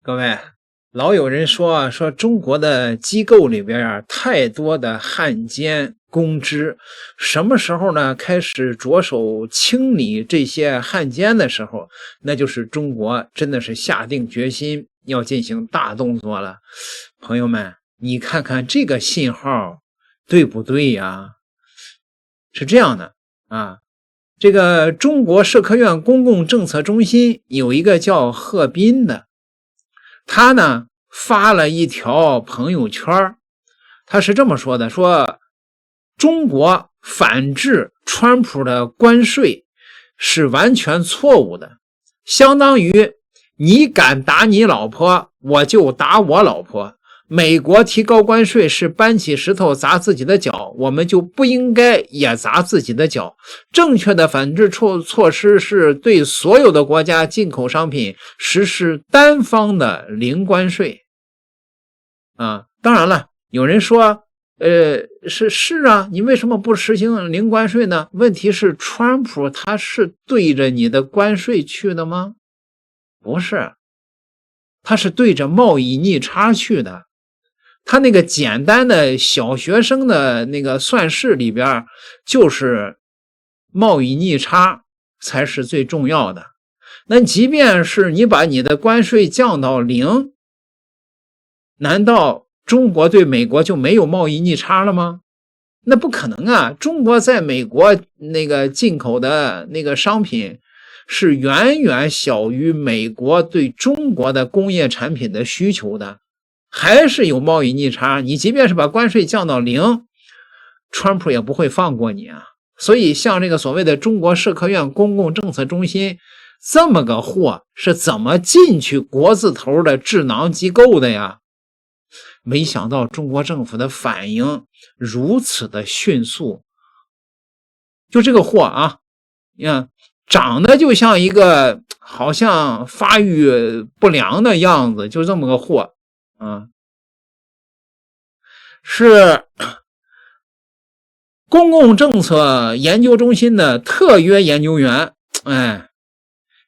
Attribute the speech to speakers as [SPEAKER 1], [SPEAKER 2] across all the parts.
[SPEAKER 1] 各位，老有人说中国的机构里边太多的汉奸公知，什么时候呢开始着手清理这些汉奸的时候，那就是中国真的是下定决心要进行大动作了。朋友们，你看看这个信号对不对呀？是这样的啊，这个中国社科院公共政策中心有一个叫贺斌的，他呢发了一条朋友圈，他是这么说的，说中国反制川普的关税是完全错误的，相当于你敢打你老婆，我就打我老婆。美国提高关税是搬起石头砸自己的脚，我们就不应该也砸自己的脚。正确的反制措施是对所有的国家进口商品实施单方的零关税。当然了，有人说是啊，你为什么不实行零关税呢？问题是川普他是对着你的关税去的吗？不是，他是对着贸易逆差去的。他那个简单的小学生的那个算式里边，就是贸易逆差才是最重要的。那即便是你把你的关税降到0，难道中国对美国就没有贸易逆差了吗？那不可能啊！中国在美国那个进口的那个商品是远远小于美国对中国的工业产品的需求的，还是有贸易逆差。你即便是把关税降到0，川普也不会放过你啊！所以像这个所谓的中国社科院公共政策中心这么个货是怎么进去国字头的智囊机构的呀？没想到中国政府的反应如此的迅速，就这个货啊，长得就像一个好像发育不良的样子，就这么个货啊，是公共政策研究中心的特约研究员。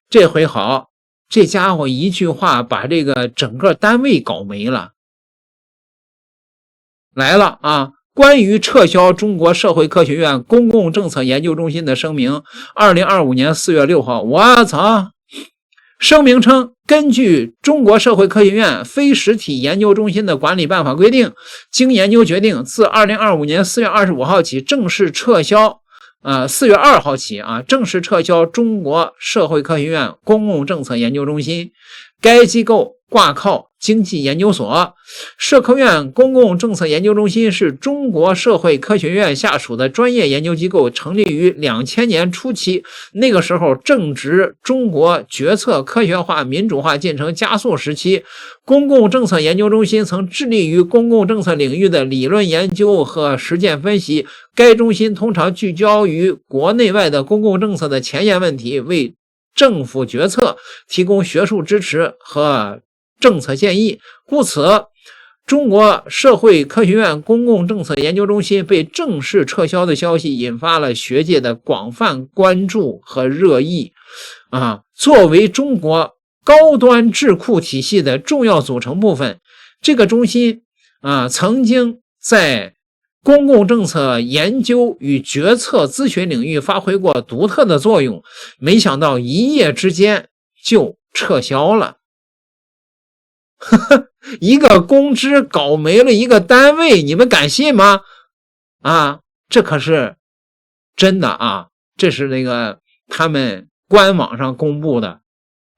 [SPEAKER 1] 这回好，这家伙一句话把这个整个单位搞没了。来了啊！关于撤销中国社会科学院公共政策研究中心的声明，2025年4月6号，我操！声明称，根据中国社会科学院非实体研究中心的管理办法规定，经研究决定，自2025年4月25号起正式撤销4月2号起正式撤销中国社会科学院公共政策研究中心。该机构挂靠经济研究所。社科院公共政策研究中心是中国社会科学院下属的专业研究机构，成立于2000年初期，那个时候正值中国决策科学化民主化进程加速时期。公共政策研究中心曾致力于公共政策领域的理论研究和实践分析。该中心通常聚焦于国内外的公共政策的前沿问题，为政府决策提供学术支持和政策建议。故此，中国社会科学院公共政策研究中心被正式撤销的消息引发了学界的广泛关注和热议。作为中国高端智库体系的重要组成部分，这个中心曾经在公共政策研究与决策咨询领域发挥过独特的作用，没想到一夜之间就撤销了。一个公知搞没了一个单位，你们敢信吗？这可是真的啊！这是那个他们官网上公布的，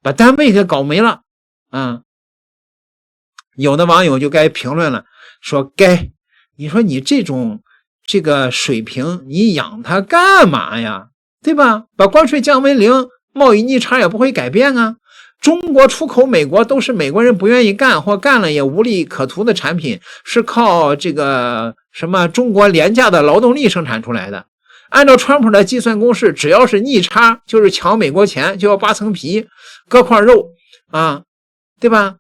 [SPEAKER 1] 把单位给搞没了有的网友就该评论了，说你说你这个水平，你养它干嘛呀？对吧？把关税降为0，贸易逆差也不会改变啊。中国出口美国都是美国人不愿意干或干了也无利可图的产品，是靠这个什么中国廉价的劳动力生产出来的。按照川普的计算公式，只要是逆差，就是抢美国钱，就要扒层皮，割块肉对吧？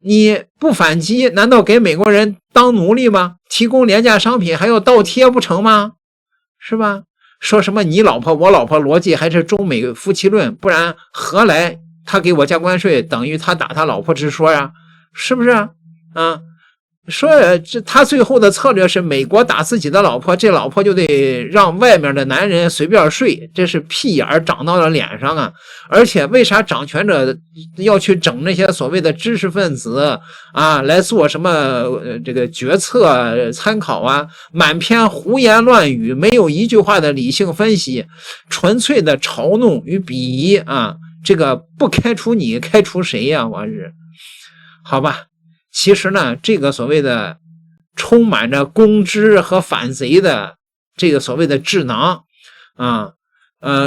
[SPEAKER 1] 你不反击，难道给美国人当奴隶吗？提供廉价商品还要倒贴不成吗？是吧？说什么你老婆我老婆逻辑还是中美夫妻论，不然何来他给我加关税，等于他打他老婆直说呀，是不是啊？说他最后的策略是美国打自己的老婆，这老婆就得让外面的男人随便睡，这是屁眼长到了脸上啊！而且为啥掌权者要去整那些所谓的知识分子啊，来做什么这个决策参考啊？满篇胡言乱语，没有一句话的理性分析，纯粹的嘲弄与鄙夷啊！这个不开除你，开除谁呀？我日，好吧。其实呢，这个所谓的充满着公知和反贼的这个所谓的智囊啊，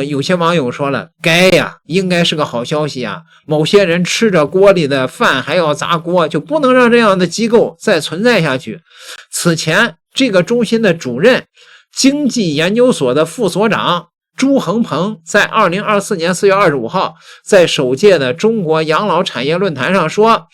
[SPEAKER 1] 有些网友说了，该呀，应该是个好消息啊。某些人吃着锅里的饭还要砸锅，就不能让这样的机构再存在下去。此前，这个中心的主任、经济研究所的副所长朱恒鹏在2024年4月25号在首届的中国养老产业论坛上说，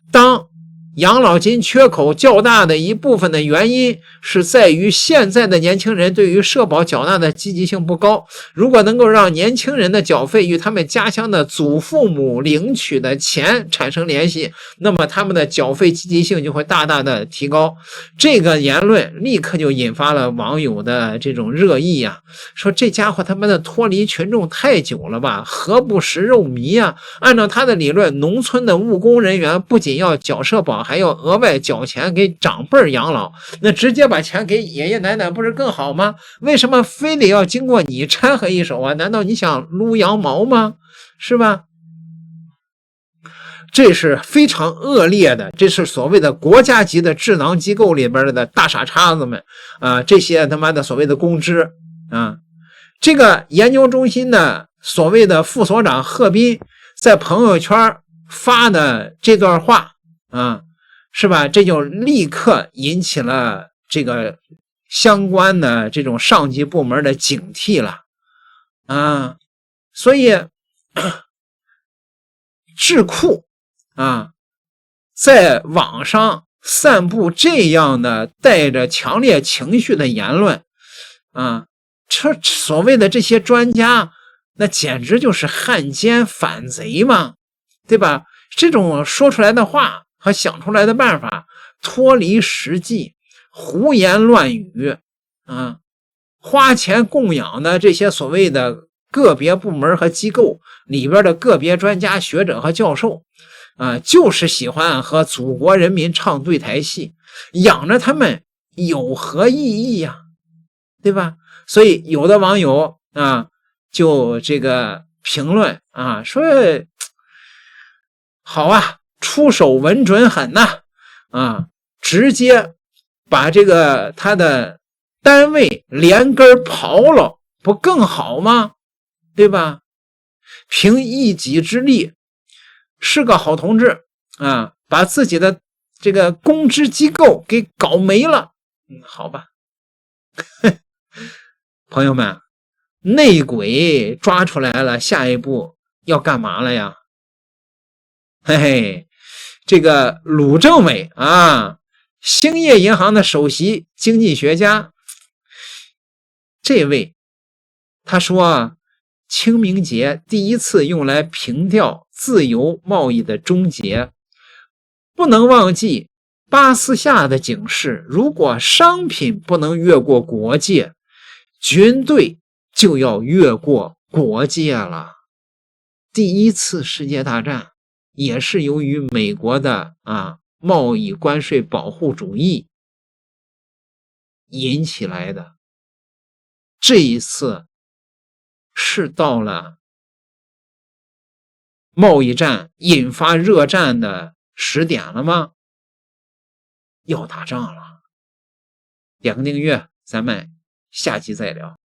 [SPEAKER 1] 当养老金缺口较大的一部分的原因是在于现在的年轻人对于社保缴纳的积极性不高。如果能够让年轻人的缴费与他们家乡的祖父母领取的钱产生联系，那么他们的缴费积极性就会大大的提高。这个言论立刻就引发了网友的这种热议啊，说这家伙他妈的脱离群众太久了吧，何不食肉糜啊？按照他的理论，农村的务工人员不仅要缴社保，还要额外缴钱给长辈养老，那直接把钱给爷爷奶奶不是更好吗？为什么非得要经过你掺和一手啊？难道你想撸羊毛吗？是吧？这是非常恶劣的，这是所谓的国家级的智囊机构里边的大傻叉子们啊，这些他妈的所谓的公知啊。这个研究中心的所谓的副所长贺斌在朋友圈发的这段话啊，是吧？这就立刻引起了这个相关的这种上级部门的警惕了啊。所以智库啊，在网上散布这样的带着强烈情绪的言论啊，这所谓的这些专家，那简直就是汉奸反贼嘛，对吧？这种说出来的话和想出来的办法脱离实际，胡言乱语啊！花钱供养的这些所谓的个别部门和机构里边的个别专家学者和教授啊，就是喜欢和祖国人民唱对台戏，养着他们有何意义呀？对吧？所以有的网友啊，就这个评论啊，说好啊，出手稳准狠呐啊，直接把这个他的单位连根刨了，不更好吗？对吧？凭一己之力是个好同志啊，把自己的这个公知机构给搞没了。好吧。朋友们，内鬼抓出来了，下一步要干嘛了呀？嘿嘿，这个鲁政委啊，兴业银行的首席经济学家，这位他说啊，清明节第一次用来凭吊自由贸易的终结，不能忘记巴斯夏的警示，如果商品不能越过国界，军队就要越过国界了。第一次世界大战也是由于美国的贸易关税保护主义引起来的。这一次是到了贸易战引发热战的时点了吗？要打仗了。点个订阅，咱们下期再聊。